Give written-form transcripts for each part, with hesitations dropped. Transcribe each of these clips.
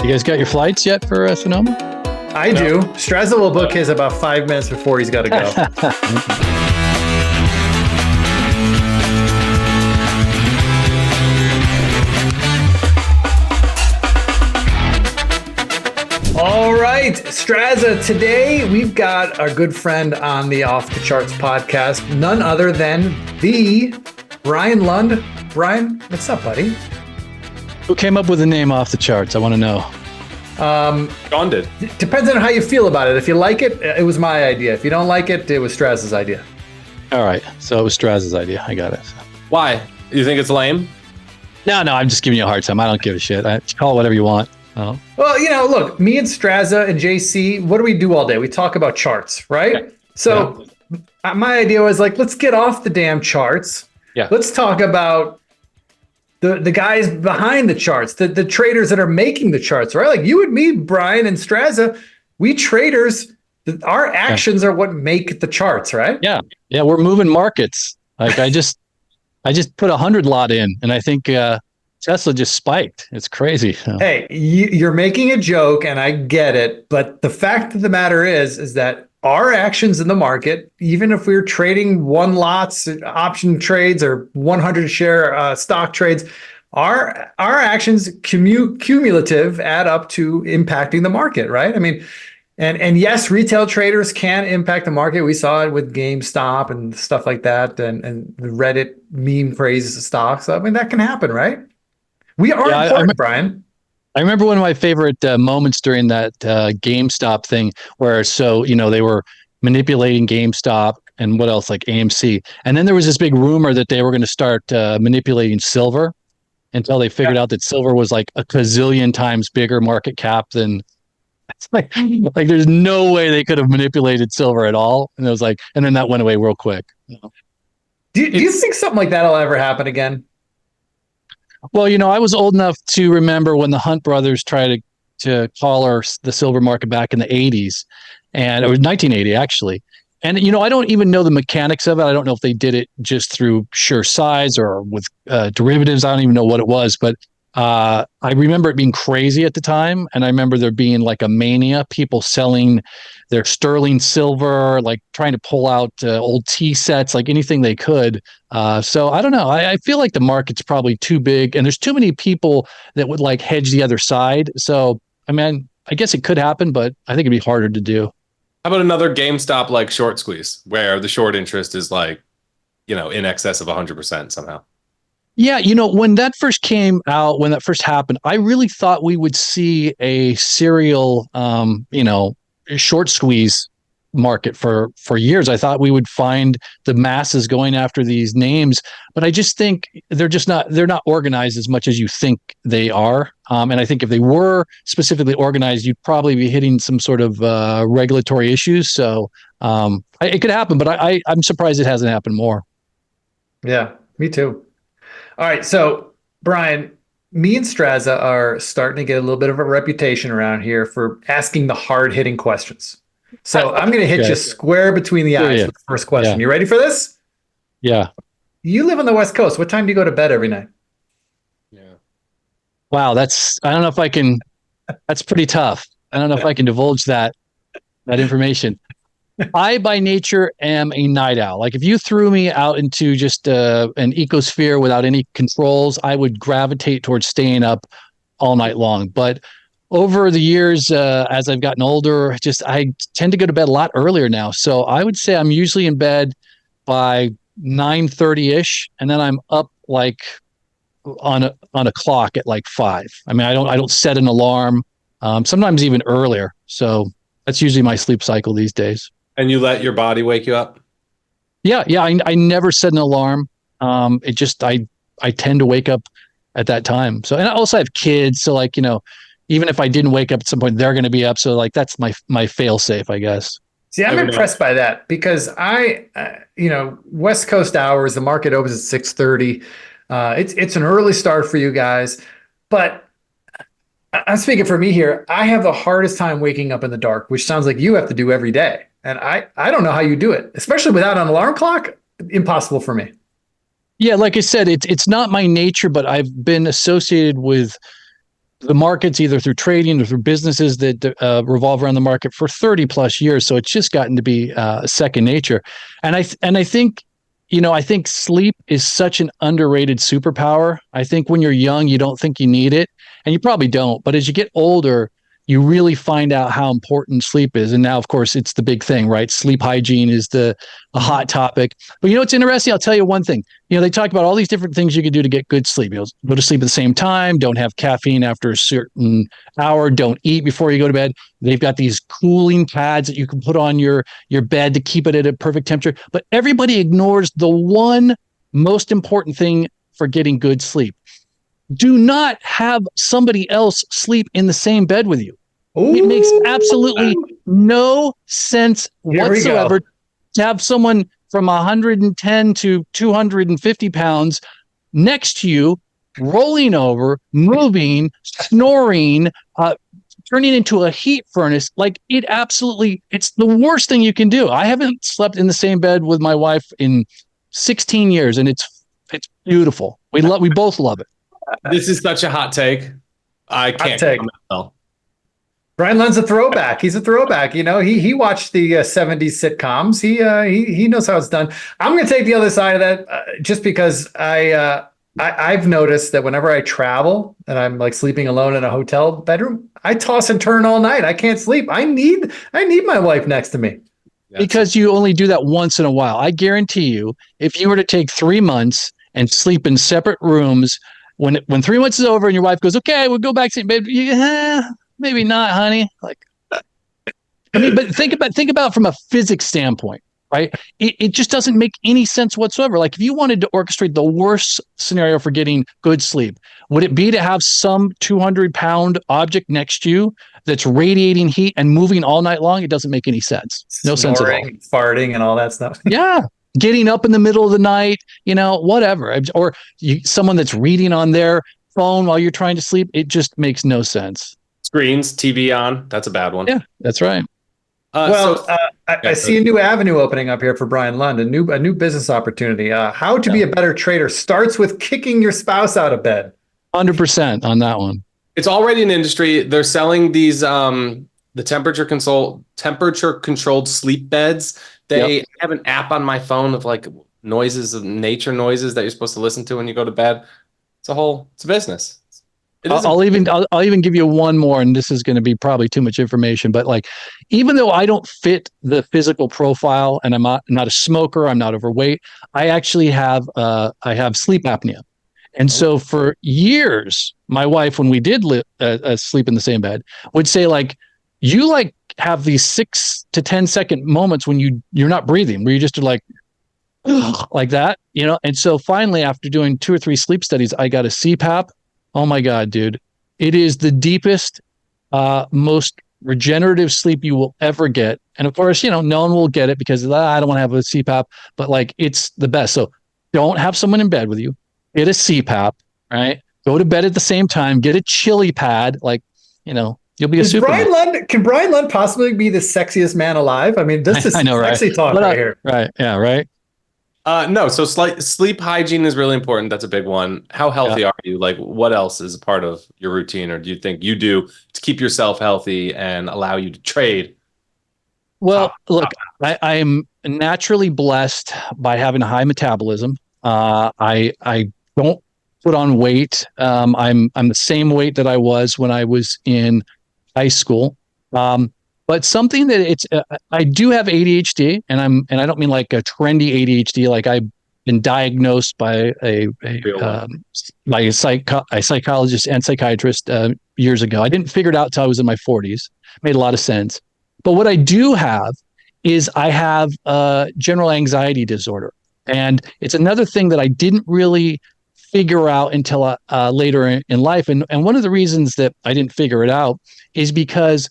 You guys got your flights yet for Sonoma? I do. Straza will book his about 5 minutes before he's got to go. All right, Straza, today we've got our good friend on the Off the Charts podcast, none other than the Brian Lund. Brian, what's up, buddy? Who came up with the name Off the Charts? I want to know. John did. Depends on how you feel about it. If you like it, it was my idea. If you don't like it, it was Straza's idea. All right, so it was Straz's idea. I got it. Why? You think it's lame? No, I'm just giving you a hard time. I don't give a shit. Call it whatever you want. Oh. Well, look, me and Straza and JC, what do we do all day? We talk about charts, right? Yeah. So my idea was like, let's get off the damn charts. Yeah. Let's talk about the guys behind the charts, the traders that are making the charts, right? Like you and me, Brian and Straza, we traders, our actions are what make the charts, right? Yeah, we're moving markets. Like I just put 100 lot in, and I think Tesla just spiked. It's crazy. Hey, you're making a joke, and I get it, but the fact of the matter is that our actions in the market, even if we're trading one lots, option trades, or 100 share stock trades, our actions cumulative add up to impacting the market, right? I mean, and yes, retail traders can impact the market. We saw it with GameStop and stuff like that, and the Reddit meme craze stocks. I mean, that can happen, right? We are important, Brian. I remember one of my favorite moments during that GameStop thing where, they were manipulating GameStop and what else, like AMC. And then there was this big rumor that they were going to start manipulating silver until they figured out that silver was like a gazillion times bigger market cap than it's like there's no way they could have manipulated silver at all. And it was like, and then that went away real quick. Do you think something like that will ever happen again? Well, I was old enough to remember when the Hunt brothers tried to collar the silver market back in the 80s, and it was 1980 actually. And I don't even know the mechanics of it. I don't know if they did it just through sheer size or with derivatives. I don't even know what it was, but I remember it being crazy at the time, and I remember there being like a mania, people selling their sterling silver, like trying to pull out old tea sets, like anything they could. So I don't know. I feel like the market's probably too big, and there's too many people that would like hedge the other side. So I mean, I guess it could happen, but I think it'd be harder to do. How about another GameStop like short squeeze where the short interest is like, in excess of 100% somehow? Yeah, when that first came out, when that first happened, I really thought we would see a serial, short squeeze market for years. I thought we would find the masses going after these names, but I just think they're not organized as much as you think they are. And I think if they were specifically organized, you'd probably be hitting some sort of regulatory issues. So it could happen, but I'm surprised it hasn't happened more. Yeah, me too. All right, so Brian, me and Straza are starting to get a little bit of a reputation around here for asking the hard-hitting questions. So I'm going to hit you square between the eyes with the first question. You ready for this? Yeah. You live on the West Coast. What time do you go to bed every night? Yeah. Wow, I don't know if I can. That's pretty tough. I don't know if I can divulge that information. I, by nature, am a night owl. Like if you threw me out into just an ecosphere without any controls, I would gravitate towards staying up all night long. But over the years, as I've gotten older, I tend to go to bed a lot earlier now. So I would say I'm usually in bed by 9:30-ish, and then I'm up like on a clock at like 5. I mean, I don't set an alarm. Sometimes even earlier. So that's usually my sleep cycle these days. And you let your body wake you up? Yeah. I never set an alarm. I tend to wake up at that time. So, and I also have kids. So like, even if I didn't wake up at some point, they're going to be up. So like, that's my fail safe, I guess. See, I'm impressed by that because West Coast hours, the market opens at 6:30. It's an early start for you guys, but I'm speaking for me here. I have the hardest time waking up in the dark, which sounds like you have to do every day. And I don't know how you do it, especially without an alarm clock. Impossible for me. Yeah, like I said, it's not my nature, but I've been associated with the markets, either through trading or through businesses that revolve around the market for 30 plus years. So it's just gotten to be second nature. And I think, I think sleep is such an underrated superpower. I think when you're young, you don't think you need it, and you probably don't. But as you get older, you really find out how important sleep is. And now, of course, it's the big thing, right? Sleep hygiene is a hot topic. But it's interesting. I'll tell you one thing. They talk about all these different things you can do to get good sleep. Go to sleep at the same time. Don't have caffeine after a certain hour. Don't eat before you go to bed. They've got these cooling pads that you can put on your bed to keep it at a perfect temperature. But everybody ignores the one most important thing for getting good sleep. Do not have somebody else sleep in the same bed with you. Ooh. It makes absolutely no sense whatsoever to have someone from 110 to 250 pounds next to you, rolling over, moving, snoring, turning into a heat furnace. Like it's the worst thing you can do. I haven't slept in the same bed with my wife in 16 years, and it's beautiful. We both love it. This is such a hot take. I can't comment well. Brian Lund's a throwback. He's a throwback. He watched the 70s sitcoms. He knows how it's done. I'm going to take the other side of that just because I've noticed that whenever I travel and I'm like sleeping alone in a hotel bedroom, I toss and turn all night. I can't sleep. I need my wife next to me. Because you only do that once in a while. I guarantee you, if you were to take 3 months and sleep in separate rooms, when 3 months is over and your wife goes, okay, we'll go back to bed. Maybe not, honey. But think about from a physics standpoint, right? It just doesn't make any sense whatsoever. Like if you wanted to orchestrate the worst scenario for getting good sleep, would it be to have some 200-pound object next to you that's radiating heat and moving all night long? It doesn't make any sense. No sense at all. Farting and all that stuff. Yeah. Getting up in the middle of the night, whatever. Or someone that's reading on their phone while you're trying to sleep. It just makes no sense. Screens, TV on. That's a bad one. Yeah, that's right. I see a new avenue opening up here for Brian Lund, a new business opportunity. How to be a better trader starts with kicking your spouse out of bed. 100% on that one. It's already an industry. They're selling these the temperature controlled sleep beds. They have an app on my phone of like noises, of nature noises that you're supposed to listen to when you go to bed. It's a business. I'll even give you one more, and this is going to be probably too much information, but like, even though I don't fit the physical profile and I'm not a smoker, I'm not overweight, I actually have sleep apnea. And so for years, my wife, when we did sleep in the same bed, would say like, you like have these 6 to 10 second moments when you're not breathing, where you just are like, like that, And so finally, after doing 2 or 3 sleep studies, I got a CPAP. Oh my God, dude. It is the deepest, most regenerative sleep you will ever get. And of course, no one will get it because I don't want to have a CPAP, but like it's the best. So don't have someone in bed with you. Get a CPAP, right? Go to bed at the same time. Get a chili pad. Like, you'll be a Superman. Can Brian Lund possibly be the sexiest man alive? I mean, this is sexy talk right here. Right. Yeah. Right. No. So sleep hygiene is really important. That's a big one. How healthy are you? Like, what else is a part of your routine, or do you think you do to keep yourself healthy and allow you to trade? Well, look, I am naturally blessed by having a high metabolism. I don't put on weight. I'm the same weight that I was when I was in high school. But something that I do have ADHD, and I don't mean like a trendy ADHD. Like I've been diagnosed by a psychologist and psychiatrist years ago. I didn't figure it out till I was in my 40s. Made a lot of sense. But what I do have is I have general anxiety disorder, and it's another thing that I didn't really figure out until later in life. And one of the reasons that I didn't figure it out is because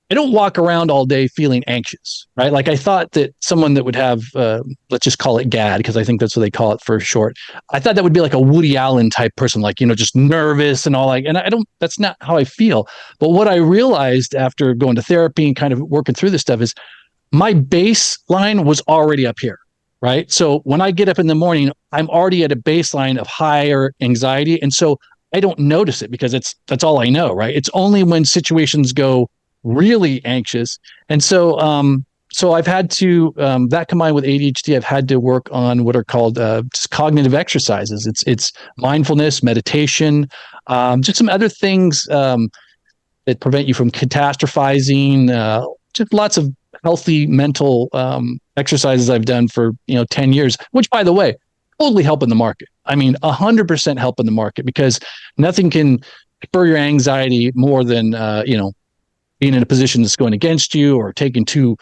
I don't walk around all day feeling anxious, right? Like I thought that someone that would have, let's just call it GAD, because I think that's what they call it for short. I thought that would be like a Woody Allen type person, like, just nervous and all, like, and that's not how I feel. But what I realized after going to therapy and kind of working through this stuff is my baseline was already up here, right? So when I get up in the morning, I'm already at a baseline of higher anxiety. And so I don't notice it because that's all I know, right? It's only when situations go really anxious. And so I've had to, that combined with ADHD, I've had to work on what are called just cognitive exercises. It's mindfulness, meditation, just some other things that prevent you from catastrophizing. Just lots of healthy mental exercises I've done for 10 years, which, by the way, totally help in the market. I mean, 100% help in the market, because nothing can spur your anxiety more than being in a position that's going against you or taking too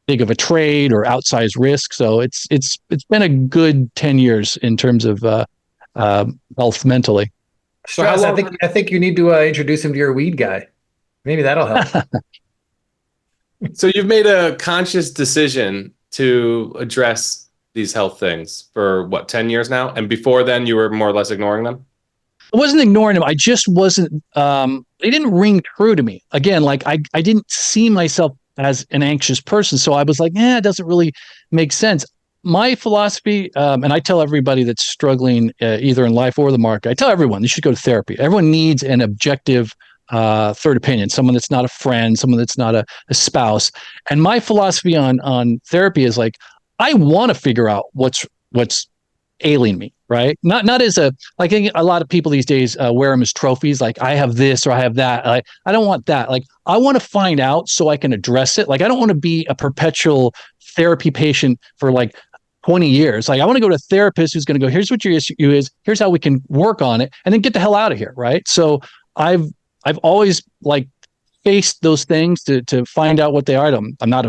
big of a trade or outsized risk. So it's been a good 10 years in terms of health mentally. Strauss, I think you need to introduce him to your weed guy. Maybe that'll help. So you've made a conscious decision to address these health things for what, 10 years now? And before then you were more or less ignoring them? I wasn't ignoring them. I just wasn't, they didn't ring true to me. Again, like I didn't see myself as an anxious person. So I was like, it doesn't really make sense. My philosophy, and I tell everybody that's struggling either in life or the market, I tell everyone they should go to therapy. Everyone needs an objective third opinion, someone that's not a friend, someone that's not a spouse. And my philosophy on therapy is like, I want to figure out what's ailing me, right? Not as a, like a lot of people these days wear them as trophies. Like, I have this or I have that. I don't want that. Like, I want to find out so I can address it. Like, I don't want to be a perpetual therapy patient for like 20 years. Like, I want to go to a therapist who's going to go, here's what your issue is. Here's how we can work on it, and then get the hell out of here. Right. So I've always like faced those things to find out what they are. I'm not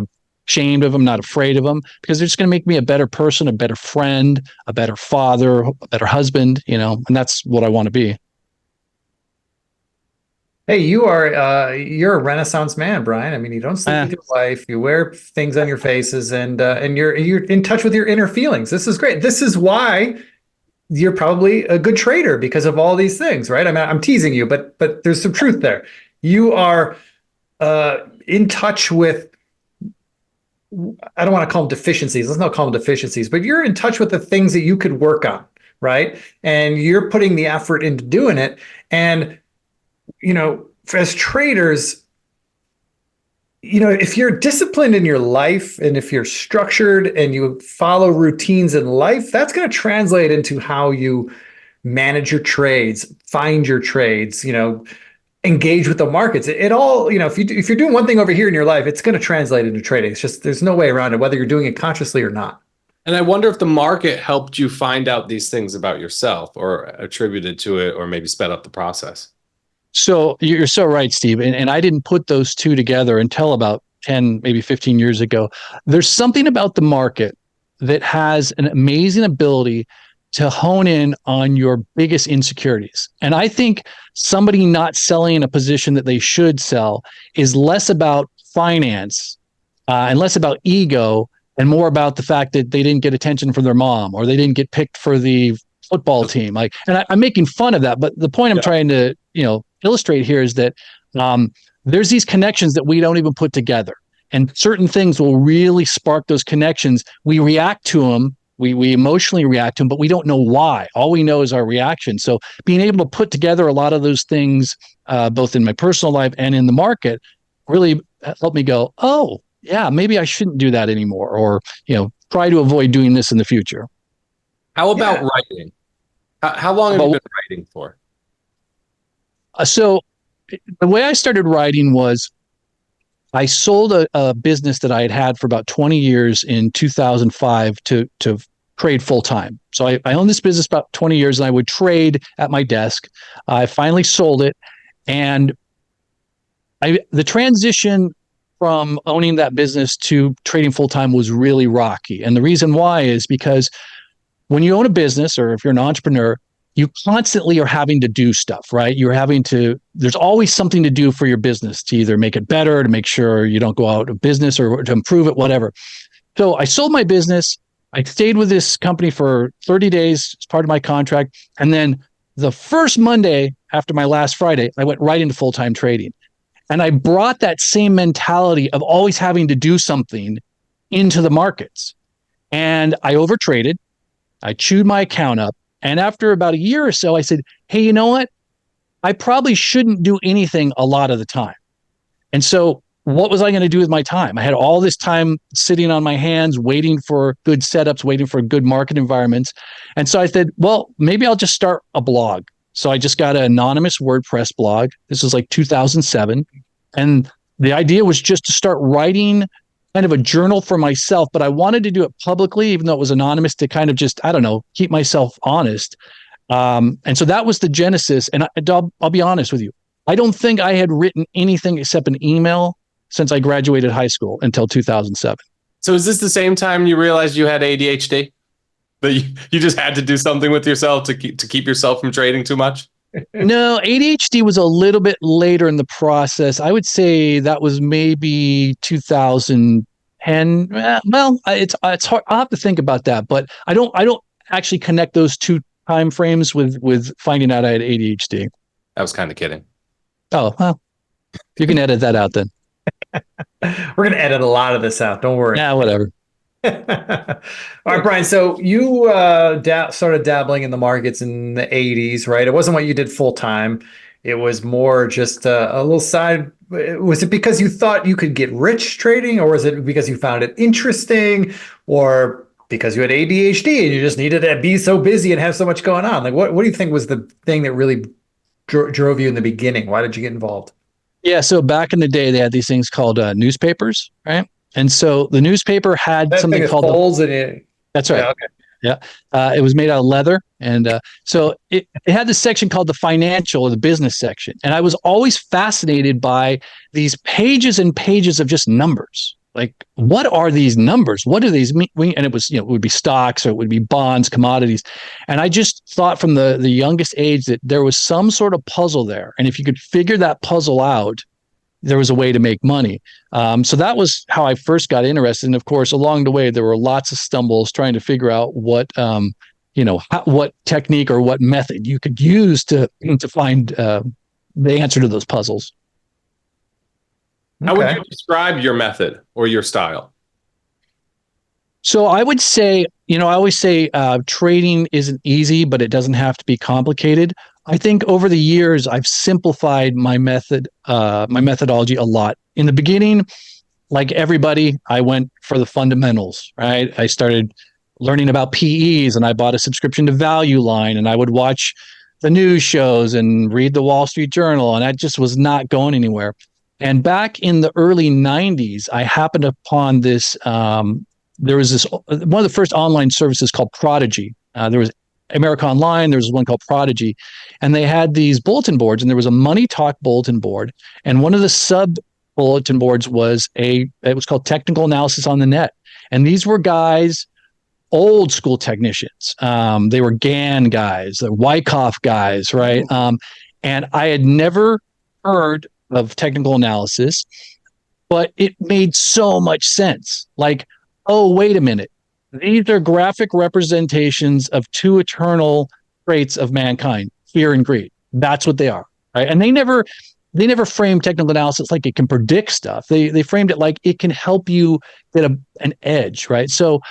ashamed of them, not afraid of them, because they're just going to make me a better person, a better friend, a better father, a better husband, and that's what I want to be. Hey, you're a Renaissance man, Brian. I mean, you don't sleep with your wife, you wear things on your faces, and you're in touch with your inner feelings. This is great. This is why you're probably a good trader, because of all these things, right? I mean, I'm teasing you, but there's some truth there. You are in touch with, I don't want to call them deficiencies. Let's not call them deficiencies, but you're in touch with the things that you could work on, right? And you're putting the effort into doing it. And, as traders, if you're disciplined in your life, and if you're structured and you follow routines in life, that's going to translate into how you manage your trades, find your trades, engage with the markets. It all, if you're doing one thing over here in your life, it's going to translate into trading. It's just, there's no way around it, whether you're doing it consciously or not. And I wonder if the market helped you find out these things about yourself, or attributed to it, or maybe sped up the process. So you're so right, Steve. And I didn't put those two together until about 10, maybe 15 years ago. There's something about the market that has an amazing ability to hone in on your biggest insecurities. And I think somebody not selling a position that they should sell is less about finance and less about ego, and more about the fact that they didn't get attention from their mom, or they didn't get picked for the football team. I'm making fun of that, but the point I'm trying to, illustrate here is that there's these connections that we don't even put together, and certain things will really spark those connections. We react to them. We emotionally react to them, but we don't know why. All we know is our reaction. So being able to put together a lot of those things, both in my personal life and in the market, really helped me go, oh, yeah, maybe I shouldn't do that anymore, or, try to avoid doing this in the future. How about writing? How long have you been writing for? So the way I started writing was I sold a business that I had for about 20 years in 2005 to trade full time. So I owned this business about 20 years, and I would trade at my desk. I finally sold it, and the transition from owning that business to trading full time was really rocky. And the reason why is because when you own a business, or if you're an entrepreneur, you constantly are having to do stuff, right? There's always something to do for your business, to either make it better, to make sure you don't go out of business, or to improve it, whatever. So I sold my business. I stayed with this company for 30 days as part of my contract. And then the first Monday after my last Friday, I went right into full-time trading. And I brought that same mentality of always having to do something into the markets. And I overtraded. I chewed my account up. And after about a year or so, I said, hey, you know what? I probably shouldn't do anything a lot of the time. And so what was I going to do with my time? I had all this time sitting on my hands, waiting for good setups, waiting for good market environments. And so I said, well, maybe I'll just start a blog. So I just got an anonymous WordPress blog. This was like 2007. And the idea was just to start writing kind of a journal for myself, but I wanted to do it publicly, even though it was anonymous, to kind of just, I don't know, keep myself honest. And so that was the genesis. And I'll be honest with you. I don't think I had written anything except an email since I graduated high school until 2007. So is this the same time you realized you had ADHD? That you just had to do something with yourself to keep yourself from trading too much? No, ADHD was a little bit later in the process. I would say that was maybe 2010. Well, it's hard. I'll have to think about that, but I don't actually connect those two time frames with finding out I had ADHD. I was kind of kidding. Oh, well, you can edit that out then. We're going to edit a lot of this out. Don't worry. Yeah, whatever. All right, Brian. So you started dabbling in the markets in the 80s, right? It wasn't what you did full time. It was more just a little side. Was it because you thought you could get rich trading, or was it because you found it interesting, or because you had ADHD and you just needed to be so busy and have so much going on? Like, what do you think was the thing that really drove you in the beginning? Why did you get involved? Yeah, so back in the day, they had these things called newspapers, right? And so the newspaper had That something thing called folds in it. That's right. Yeah, okay. Yeah. It was made out of leather. And so it had this section called the financial or the business section. And I was always fascinated by these pages and pages of just numbers. Like, what are these numbers? What do these mean? And it was, it would be stocks or it would be bonds, commodities. And I just thought from the youngest age that there was some sort of puzzle there. And if you could figure that puzzle out, there was a way to make money. So that was how I first got interested. And of course, along the way, there were lots of stumbles trying to figure out what, what technique or what method you could use to find the answer to those puzzles. Okay. How would you describe your method or your style? So I would say, I always say trading isn't easy, but it doesn't have to be complicated. I think over the years, I've simplified my methodology a lot. In the beginning, like everybody, I went for the fundamentals, right? I started learning about PEs and I bought a subscription to Value Line and I would watch the news shows and read the Wall Street Journal, and that just was not going anywhere. And back in the early 90s, I happened upon this, there was this, one of the first online services called Prodigy. There was America Online, there was one called Prodigy, and they had these bulletin boards, and there was a Money Talk bulletin board, and one of the sub bulletin boards was it was called Technical Analysis on the Net. And these were guys, old school technicians. They were Gann guys, the Wyckoff guys, right? And I had never heard of technical analysis, but it made so much sense. Like, oh, wait a minute. These are graphic representations of two eternal traits of mankind, fear and greed. That's what they are, right? And they never framed technical analysis like it can predict stuff. They framed it like it can help you get an edge, right? So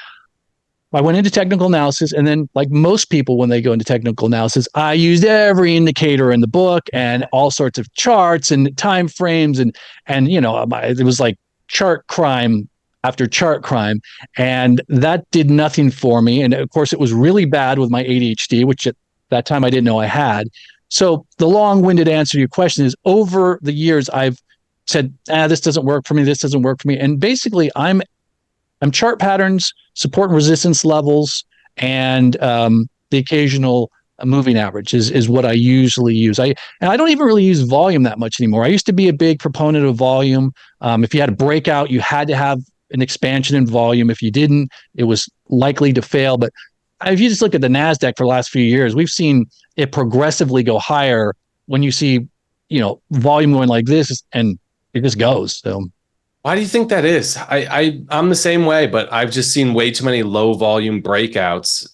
I went into technical analysis, and then, like most people when they go into technical analysis, I used every indicator in the book and all sorts of charts and time frames, and it was like chart crime after chart crime, and that did nothing for me. And of course, it was really bad with my ADHD, which at that time I didn't know I had. So the long-winded answer to your question is, over the years, I've said, this doesn't work for me. This doesn't work for me. And basically, I'm chart patterns, support and resistance levels, and the occasional moving average is what I usually use. I don't even really use volume that much anymore. I used to be a big proponent of volume. If you had a breakout, you had to have an expansion in volume. If you didn't, it was likely to fail. But if you just look at the NASDAQ for the last few years, we've seen it progressively go higher when you see, volume going like this, and it just goes. So why do you think that is? I'm the same way, but I've just seen way too many low volume breakouts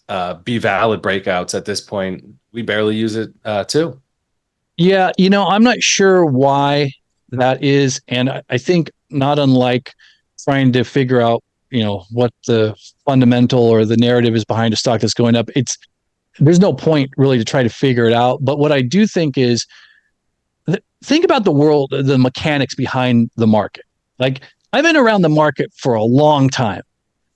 be valid breakouts at this point. We barely use it too. Yeah, I'm not sure why that is. And I think not unlike trying to figure out, what the fundamental or the narrative is behind a stock that's going up, there's no point really to try to figure it out. But what I do think is think about the world, the mechanics behind the market. Like, I've been around the market for a long time,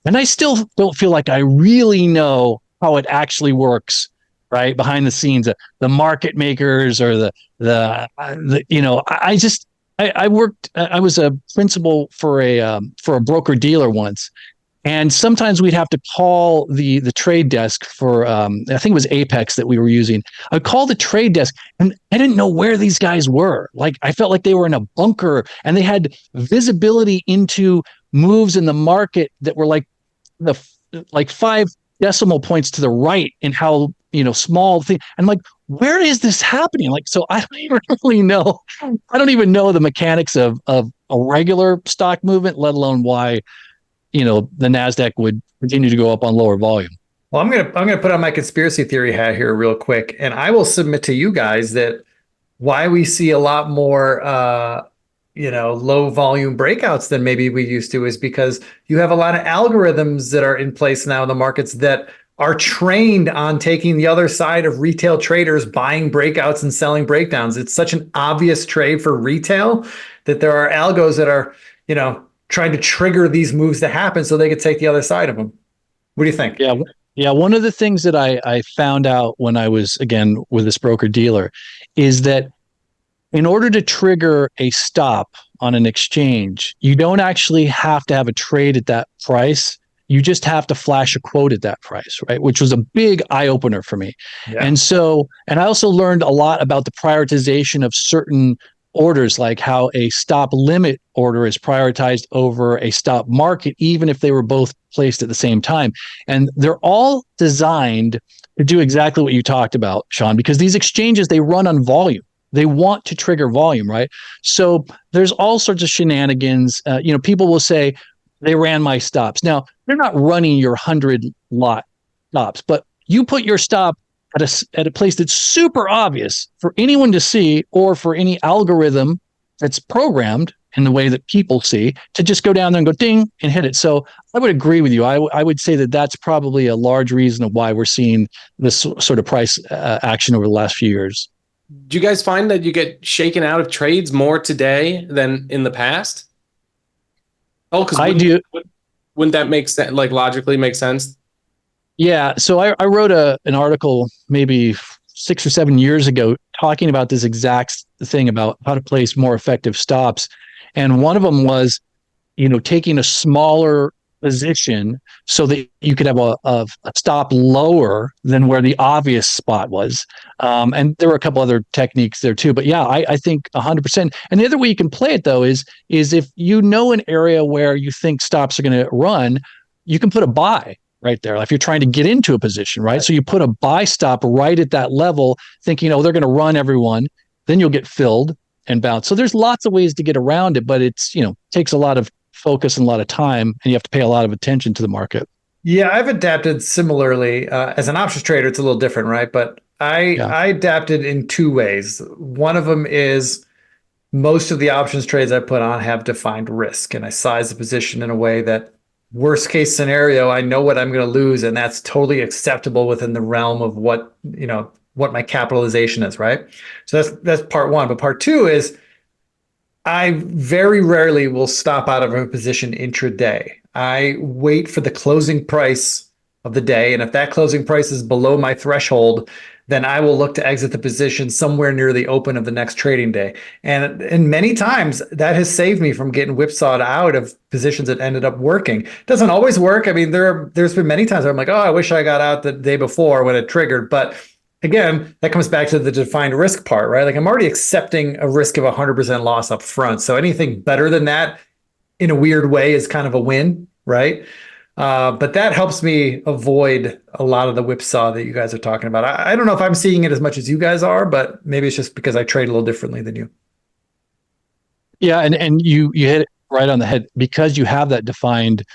and I still don't feel like I really know how it actually works, right? Behind the scenes, the market makers or I worked, I was a principal for a broker dealer once. And sometimes we'd have to call the trade desk for I think it was Apex that we were using. I'd call the trade desk and I didn't know where these guys were. Like, I felt like they were in a bunker and they had visibility into moves in the market that were the like 5 decimal points to the right in how, small thing. And like, where is this happening? Like, so I don't even really know. I don't even know the mechanics of a regular stock movement, let alone why the NASDAQ would continue to go up on lower volume. Well, I'm gonna put on my conspiracy theory hat here real quick, and I will submit to you guys that why we see a lot more low volume breakouts than maybe we used to is because you have a lot of algorithms that are in place now in the markets that are trained on taking the other side of retail traders buying breakouts and selling breakdowns. It's such an obvious trade for retail that there are algos that are, trying to trigger these moves to happen so they could take the other side of them. What do you think? Yeah. Yeah. One of the things that I found out when I was, again, with this broker dealer is that in order to trigger a stop on an exchange, you don't actually have to have a trade at that price. You just have to flash a quote at that price, right? Which was a big eye opener for me. Yeah. And I also learned a lot about the prioritization of certain orders, like how a stop limit order is prioritized over a stop market, even if they were both placed at the same time. And they're all designed to do exactly what you talked about, Sean, because these exchanges, they run on volume. They want to trigger volume, right? So there's all sorts of shenanigans. People will say they ran my stops. Now, they're not running your 100 lot stops, but you put your stop at a place that's super obvious for anyone to see, or for any algorithm that's programmed in the way that people see, to just go down there and go ding and hit it. So I would agree with you. I would say that that's probably a large reason of why we're seeing this sort of price action over the last few years. Do you guys find that you get shaken out of trades more today than in the past? Oh, because I do. Wouldn't that make sense? Like, logically make sense? Yeah. So I wrote an article maybe 6 or 7 years ago talking about this exact thing, about how to place more effective stops. And one of them was, taking a smaller position so that you could have a stop lower than where the obvious spot was. And there were a couple other techniques there too. But yeah, I think 100%. And the other way you can play it, though, is if you know an area where you think stops are going to run, you can put a buy right there. If you're trying to get into a position, right? So you put a buy stop right at that level, thinking, they're going to run everyone. Then you'll get filled and bounce. So there's lots of ways to get around it, but it's, takes a lot of focus and a lot of time, and you have to pay a lot of attention to the market. Yeah, I've adapted similarly. As an options trader, it's a little different, right? But I adapted in 2 ways. One of them is most of the options trades I put on have defined risk, and I size the position in a way that, worst case scenario, I know what I'm going to lose, and that's totally acceptable within the realm of what my capitalization is, right? So that's part one. But part two is I very rarely will stop out of a position intraday. I wait for the closing price of the day, and if that closing price is below my threshold, then I will look to exit the position somewhere near the open of the next trading day. And many times that has saved me from getting whipsawed out of positions that ended up working. It doesn't always work. I mean, there's been many times where I'm like, I wish I got out the day before when it triggered. But again, that comes back to the defined risk part, right? Like, I'm already accepting a risk of 100% loss up front. So anything better than that, in a weird way, is kind of a win, right? But that helps me avoid a lot of the whipsaw that you guys are talking about. I don't know if I'm seeing it as much as you guys are, but maybe it's just because I trade a little differently than you. Yeah, and you hit it right on the head. Because you have that defined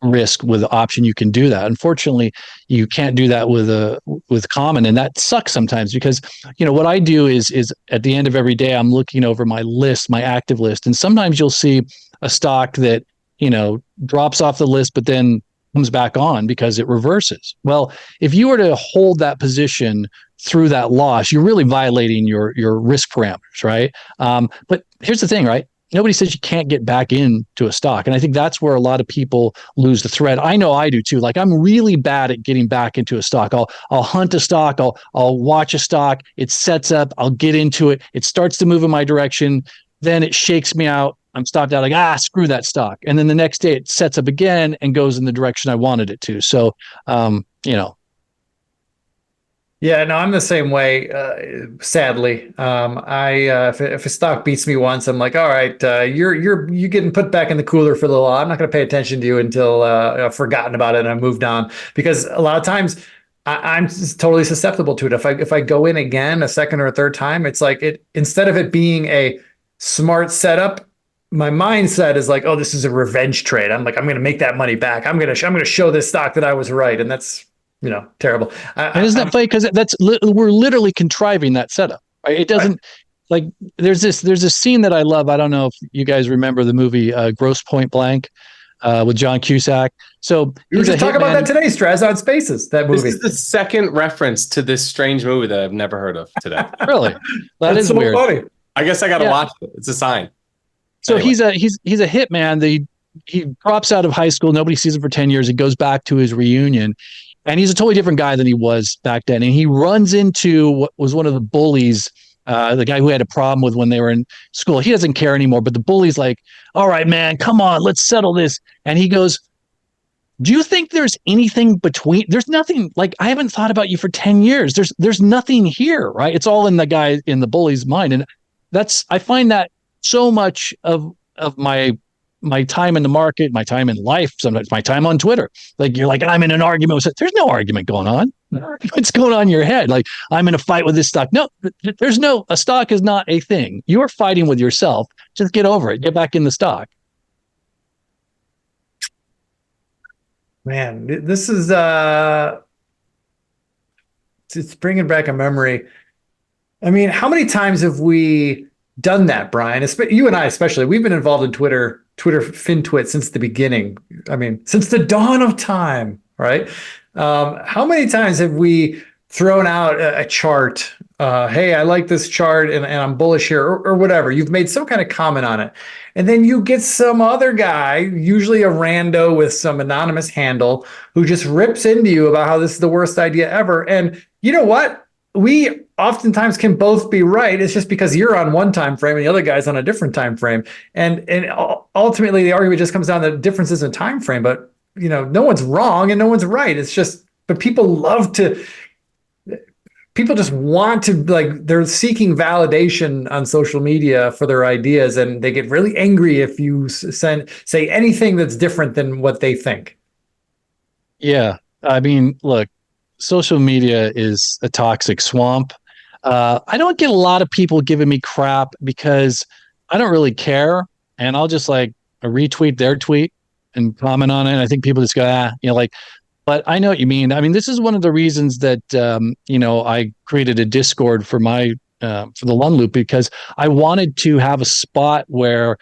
risk with the option, you can do that. Unfortunately, you can't do that with common, and that sucks sometimes, because what I do is at the end of every day, I'm looking over my list, my active list, and sometimes you'll see a stock that drops off the list, but then comes back on because it reverses. Well, if you were to hold that position through that loss, you're really violating your risk parameters, right? But here's the thing, right? Nobody says you can't get back into a stock. And I think that's where a lot of people lose the thread. I know I do too. Like, I'm really bad at getting back into a stock. I'll hunt a stock, I'll watch a stock, it sets up, I'll get into it, it starts to move in my direction, then it shakes me out. I'm stopped out, like, screw that stock. And then the next day it sets up again and goes in the direction I wanted it to. So, you know. Yeah, no, I'm the same way. Sadly, if a stock beats me once, I'm like, all right, you're getting put back in the cooler for a little while. I'm not going to pay attention to you until I've forgotten about it and I've moved on. Because a lot of times I'm just totally susceptible to it. If I go in again a second or a third time, it's like instead of it being a smart setup, my mindset is like, oh, this is a revenge trade. I'm like, I'm going to make that money back. I'm going to show this stock that I was right, and that's terrible. And isn't that funny? Because we're literally contriving that setup. Right? It doesn't like there's this scene that I love. I don't know if you guys remember the movie Grosse Point Blank with John Cusack. So we were just talking about that today, Straz, on Spaces. That movie. This is the second reference to this strange movie that I've never heard of today. Really, that is so weird. Funny. I guess I got to watch it. It's a sign. So anyway. he's a hitman. He drops out of high school. Nobody sees him for 10 years. He goes back to his reunion. And he's a totally different guy than he was back then. And he runs into what was one of the bullies, the guy who had a problem with when they were in school. He doesn't care anymore, but the bully's like, all right, man, come on, let's settle this. And he goes, do you think there's anything between? There's nothing. Like, I haven't thought about you for 10 years. There's nothing here, right? It's all in the bully's mind. And I find that so much of my time in the market, my time in life, sometimes my time on Twitter. Like, you're like, I'm in an argument with, there's no argument going on. What's going on in your head? Like, I'm in a fight with this stock. No, a stock is not a thing. You are fighting with yourself. Just get over it. Get back in the stock. Man, this is, it's bringing back a memory. I mean, how many times have we done that, Brian? You and I especially. We've been involved in Twitter FinTwit since the beginning. I mean, since the dawn of time, right? How many times have we thrown out a chart? Hey, I like this chart and I'm bullish here, or whatever. You've made some kind of comment on it. And then you get some other guy, usually a rando with some anonymous handle, who just rips into you about how this is the worst idea ever. And you know what? We oftentimes can both be right. It's just because you're on one time frame and the other guy's on a different time frame. And ultimately the argument just comes down to differences in time frame. But no one's wrong and no one's right. It's just, but people just want to, like, they're seeking validation on social media for their ideas, and they get really angry if you say anything that's different than what they think. Yeah. I mean, look, social media is a toxic swamp. I don't get a lot of people giving me crap because I don't really care. And I'll just like retweet their tweet and comment on it. I think people just go, but I know what you mean. I mean, this is one of the reasons that, I created a Discord for the Lund Loop, because I wanted to have a spot where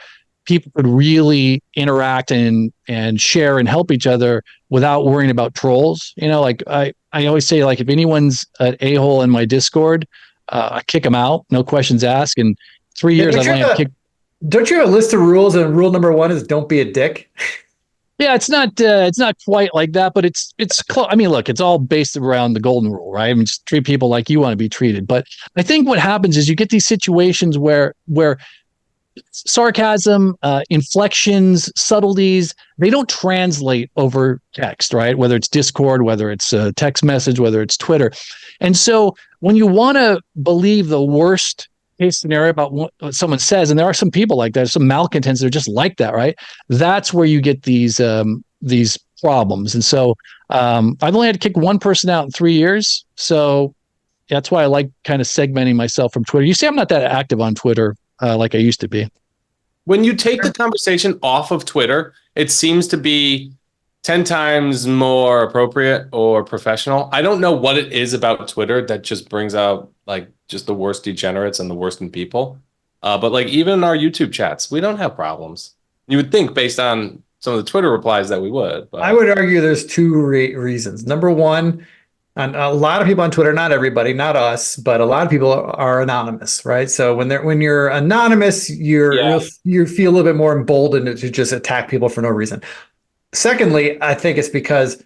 people could really interact and share and help each other without worrying about trolls. I always say, like, if anyone's an a-hole in my Discord, I kick them out, no questions asked. In 3 years, I've only kicked. Don't you have a list of rules, and rule number 1 is don't be a dick? Yeah, it's not quite like that, but it's close. I mean, look, it's all based around the golden rule, right? I mean, just treat people like you want to be treated. But I think what happens is you get these situations where sarcasm, inflections, subtleties, they don't translate over text, right? Whether it's Discord, whether it's a text message, whether it's Twitter. And so when you want to believe the worst case scenario about what someone says, and there are some people like that, some malcontents that are just like that, right? That's where you get these problems. And so I've only had to kick one person out in 3 years. So that's why I like kind of segmenting myself from Twitter. You see, I'm not that active on Twitter like I used to be. When you take the conversation off of Twitter, it seems to be 10 times more appropriate or professional. I don't know what it is about Twitter that just brings out like just the worst degenerates and the worst in people. But like even in our YouTube chats, we don't have problems. You would think based on some of the Twitter replies that we would. But I would argue there's two reasons. Number one, and a lot of people on Twitter, not everybody, not us, but a lot of people are anonymous, right? So when you're anonymous, you feel a little bit more emboldened to just attack people for no reason. Secondly, I think it's because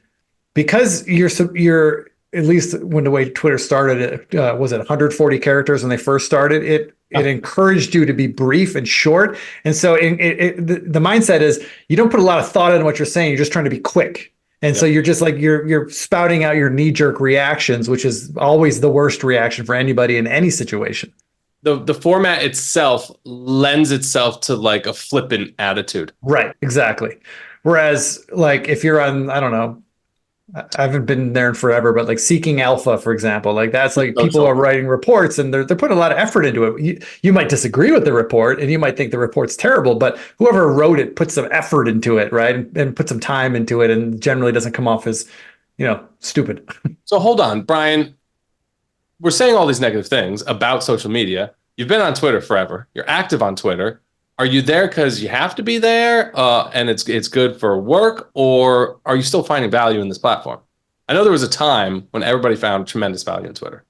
you're at least when the way Twitter started, was it 140 characters when they first started? It encouraged you to be brief and short, and so the mindset is you don't put a lot of thought into what you're saying. You're just trying to be quick. And so you're just like you're spouting out your knee-jerk reactions, which is always the worst reaction for anybody in any situation. The format itself lends itself to like a flippant attitude. Right, exactly. Whereas like if you're on, I don't know, I haven't been there in forever, but like Seeking Alpha, for example, like that's like people are writing reports and they're putting a lot of effort into it. You might disagree with the report and you might think the report's terrible, but whoever wrote it put some effort into it, right? And put some time into it, and generally doesn't come off as, stupid. So hold on, Brian. We're saying all these negative things about social media. You've been on Twitter forever. You're active on Twitter. Are you there because you have to be there and it's good for work, or are you still finding value in this platform? I know there was a time when everybody found tremendous value in Twitter.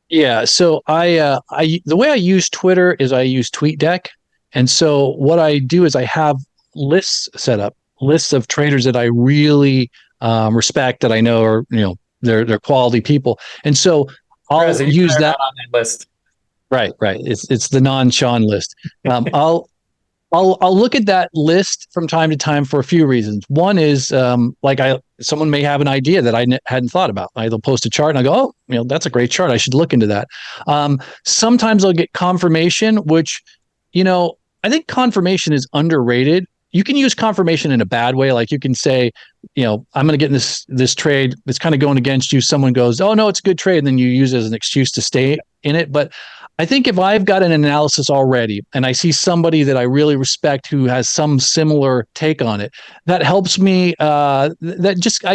Yeah. So the way I use Twitter is I use TweetDeck. And so what I do is I have lists set up, lists of traders that I really respect, that I know are, they're quality people. And so I'll use that on that list. Right. It's the non-Sean list. I'll look at that list from time to time for a few reasons. One is someone may have an idea that I hadn't thought about. They'll post a chart and I go, oh, that's a great chart. I should look into that. Sometimes I'll get confirmation, which, I think confirmation is underrated. You can use confirmation in a bad way. Like you can say, I'm going to get in this trade that's kind of going against you. Someone goes, oh no, it's a good trade. And then you use it as an excuse to stay in it. But I think if I've got an analysis already and I see somebody that I really respect who has some similar take on it, that helps me. I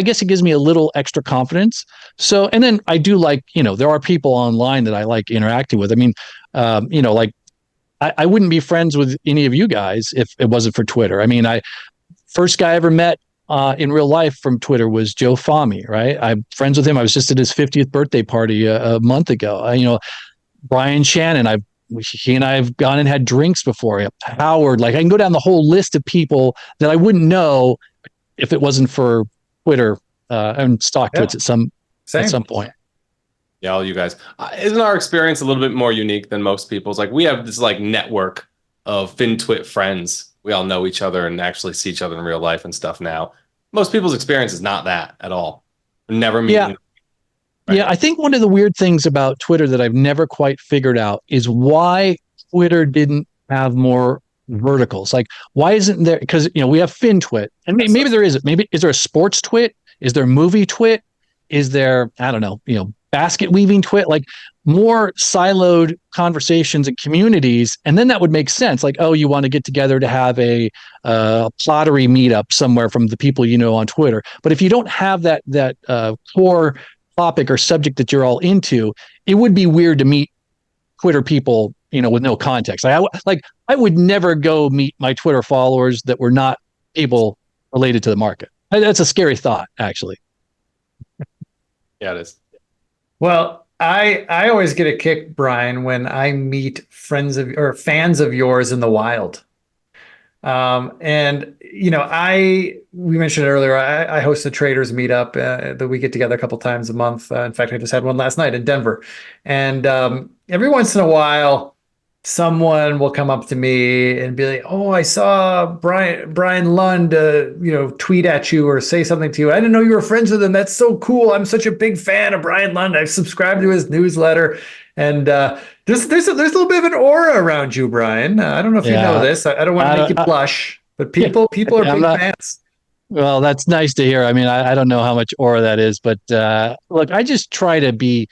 guess it gives me a little extra confidence. So, and then I do like, there are people online that I like interacting with. I mean, I wouldn't be friends with any of you guys if it wasn't for Twitter. I mean, first guy I ever met in real life from Twitter was Joe Fahmy, right? I'm friends with him. I was just at his 50th birthday party a month ago. Brian Shannon, he and I have gone and had drinks before. Howard, I can go down the whole list of people that I wouldn't know if it wasn't for Twitter and StockTwits at some point. Yeah, all you guys. Isn't our experience a little bit more unique than most people's? Like we have this network of FinTwit friends. We all know each other and actually see each other in real life and stuff now. Most people's experience is not that at all. Never meeting. Yeah. Right. Yeah, I think one of the weird things about Twitter that I've never quite figured out is why Twitter didn't have more verticals. Like, why isn't there? Because we have FinTwit, and maybe there isn't. Maybe is there a sports twit? Is there movie twit? Is there basket weaving twit? Like more siloed conversations and communities, and then that would make sense. Like, oh, you want to get together to have a plottery meetup somewhere from the people on Twitter. But if you don't have that core topic or subject that you're all into, it would be weird to meet Twitter people, with no context. I would never go meet my Twitter followers that were not people related to the market. That's a scary thought, actually. Yeah, it is. Well, I always get a kick, Brian, when I meet fans of yours in the wild. We mentioned earlier, I host a traders meetup that we get together a couple times a month. In fact, I just had one last night in Denver. And every once in a while, someone will come up to me and be like, "Oh, I saw Brian Lund, tweet at you or say something to you. I didn't know you were friends with him. That's so cool. I'm such a big fan of Brian Lund. I've subscribed to his newsletter." And there's a little bit of an aura around you, Brian. I don't know if you know this. I don't want to make you blush, but people are big fans. Well, that's nice to hear. I mean, I don't know how much aura that is, but look, I just try to be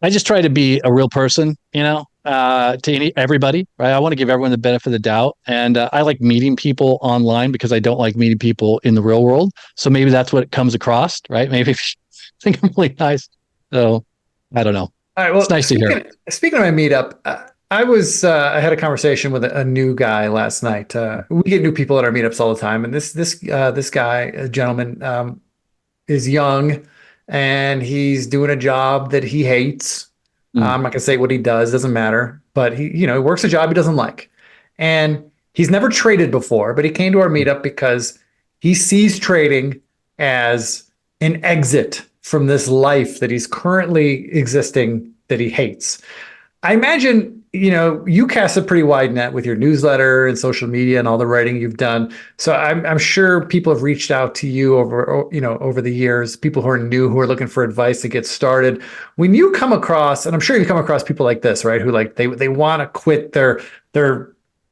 a real person, to everybody, right? I want to give everyone the benefit of the doubt. And I like meeting people online because I don't like meeting people in the real world. So maybe that's what it comes across, right? Maybe if you think I'm really nice. So I don't know. All right. Well, it's nice to hear. Speaking of my meetup, I had a conversation with a new guy last night. We get new people at our meetups all the time, and this guy, a gentleman, is young, and he's doing a job that he hates. Mm. I'm not gonna say what he does, doesn't matter, but he works a job he doesn't like, and he's never traded before, but he came to our meetup because he sees trading as an exit from this life that he's currently existing that he hates. I imagine, you cast a pretty wide net with your newsletter and social media and all the writing you've done. So I'm sure people have reached out to you over the years, people who are new, who are looking for advice to get started. When you come across, and I'm sure you come across people like this, right? Who like they want to quit their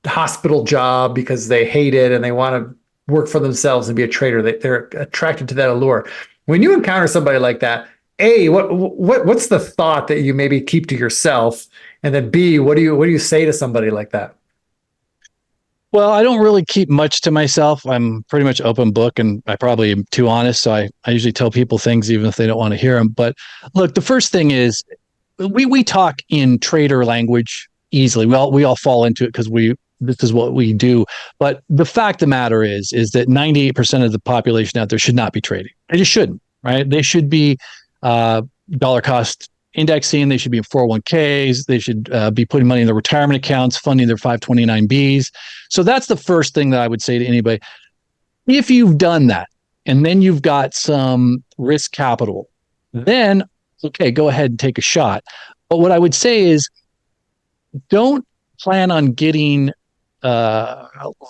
hospital job because they hate it and they want to work for themselves and be a trader. They're attracted to that allure. When you encounter somebody like that, A, what's the thought that you maybe keep to yourself? And then B, what do you say to somebody like that? Well, I don't really keep much to myself. I'm pretty much open book, and I probably am too honest. So I usually tell people things even if they don't want to hear them. But look, the first thing is we talk in trader language easily. We all fall into it because this is what we do. But the fact of the matter is that 98% of the population out there should not be trading. They just shouldn't, right? They should be dollar cost indexing. They should be in 401ks. They should be putting money in their retirement accounts, funding their 529Bs. So that's the first thing that I would say to anybody. If you've done that, and then you've got some risk capital, then okay, go ahead and take a shot. But what I would say is don't plan on getting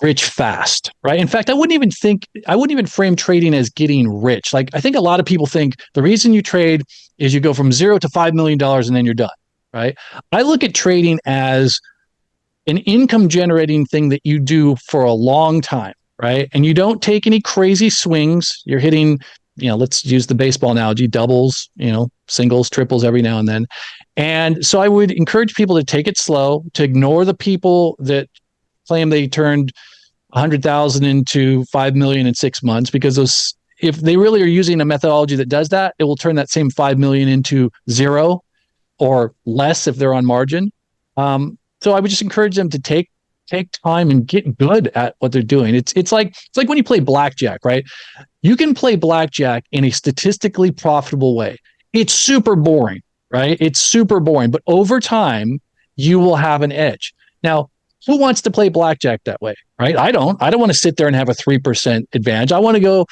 rich fast, right? In fact, I wouldn't even frame trading as getting rich. Like, I think a lot of people think the reason you trade is you go from $0 to $5 million and then you're done, right? I look at trading as an income generating thing that you do for a long time, right? And you don't take any crazy swings. You're hitting, let's use the baseball analogy, doubles, singles, triples every now and then. And so I would encourage people to take it slow, to ignore the people that claim they turned 100,000 into 5 million in 6 months, because if they really are using a methodology that does that, it will turn that same 5 million into zero or less if they're on margin. So I would just encourage them to take time and get good at what they're doing. It's like when you play blackjack, right? You can play blackjack in a statistically profitable way. It's super boring, right? It's super boring, but over time you will have an edge. Now, who wants to play blackjack that way, right? I don't want to sit there and have a 3% advantage. I want to go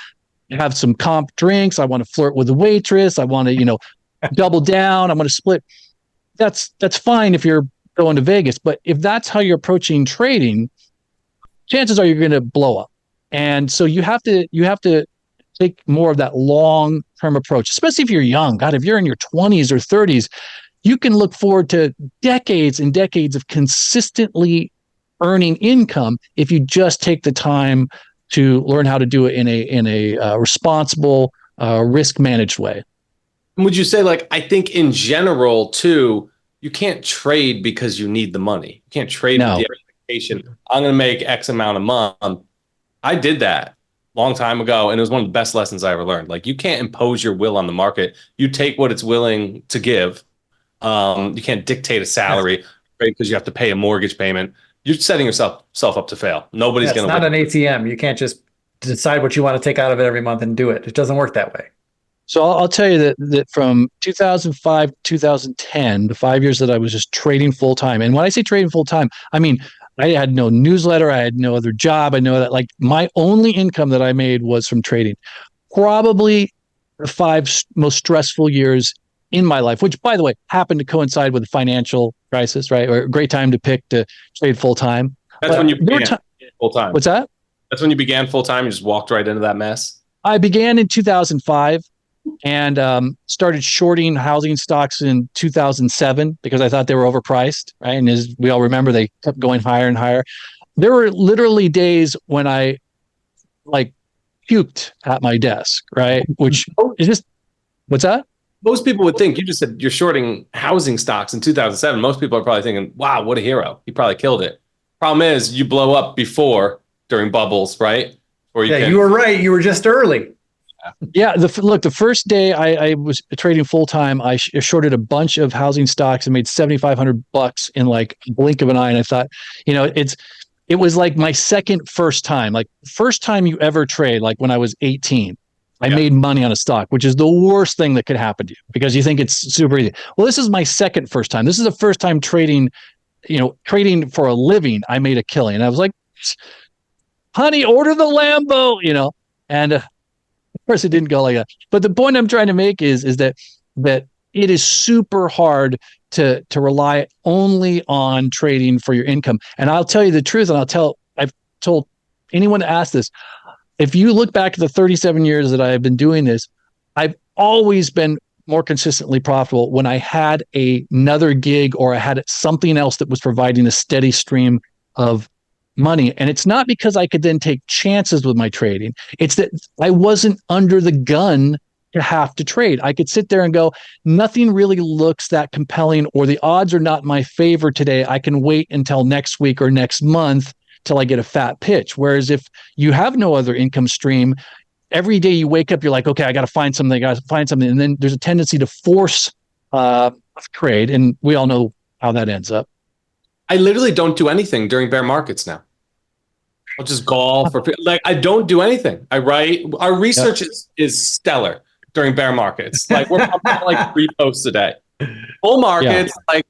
have some comp drinks. I want to flirt with the waitress. I want to, double down. I'm going to split. That's fine if you're going to Vegas, but if that's how you're approaching trading, chances are you're going to blow up. And so you have to take more of that long-term approach, especially if you're young. God, if you're in your 20s or 30s, you can look forward to decades and decades of consistently earning income if you just take the time to learn how to do it in a responsible, risk managed way. Would you say, like, I think in general too, you can't trade because you need the money. You can't trade with the expectation, I'm going to make X amount a month. I did that a long time ago, and it was one of the best lessons I ever learned. Like, you can't impose your will on the market. You take what it's willing to give. You can't dictate a salary, right? Because you have to pay a mortgage payment. You're setting yourself up to fail. Nobody's going to. It's not an ATM. You can't just decide what you want to take out of it every month and do it. It doesn't work that way. So I'll tell you that from 2005 to 2010, the 5 years that I was just trading full time. And when I say trading full time, I mean, I had no newsletter. I had no other job. I know that, like, my only income that I made was from trading. Probably the 5 most stressful years in my life, which, by the way, happened to coincide with the financial crisis, right? Or a great time to pick to trade full time. That's when you began full time. What's that? That's when you began full time. You just walked right into that mess. I began in 2005 and started shorting housing stocks in 2007 because I thought they were overpriced, right? And as we all remember, they kept going higher and higher. There were literally days when I puked at my desk, right? Which is just, what's that? Most people would think, you just said you're shorting housing stocks in 2007. Most people are probably thinking, wow, what a hero. He probably killed it. Problem is, you blow up during bubbles, right? You were right. You were just early. Yeah, look, the first day I was trading full time, I shorted a bunch of housing stocks and made $7,500 in like a blink of an eye. And I thought, it was like my first time, like first time you ever trade, like when I was 18. I made money on a stock, which is the worst thing that could happen to you because you think it's super easy. Well, this is my first time. This is the first time trading for a living. I made a killing. And I was like, honey, order the Lambo, and of course it didn't go like that. But the point I'm trying to make is that it is super hard to rely only on trading for your income. And I'll tell you the truth, and I've told anyone to ask this. If you look back at the 37 years that I've been doing this, I've always been more consistently profitable when I had another gig or I had something else that was providing a steady stream of money. And it's not because I could then take chances with my trading. It's that I wasn't under the gun to have to trade. I could sit there and go, nothing really looks that compelling, or the odds are not in my favor today. I can wait until next week or next month till I get a fat pitch. Whereas if you have no other income stream, every day you wake up, you're like, okay, I got to find something. And then there's a tendency to force trade. And we all know how that ends up. I literally don't do anything during bear markets now. I'll just golf or like I don't do anything. I write. Our research is stellar during bear markets. Like we're pumping like 3 posts a day. Bull markets, like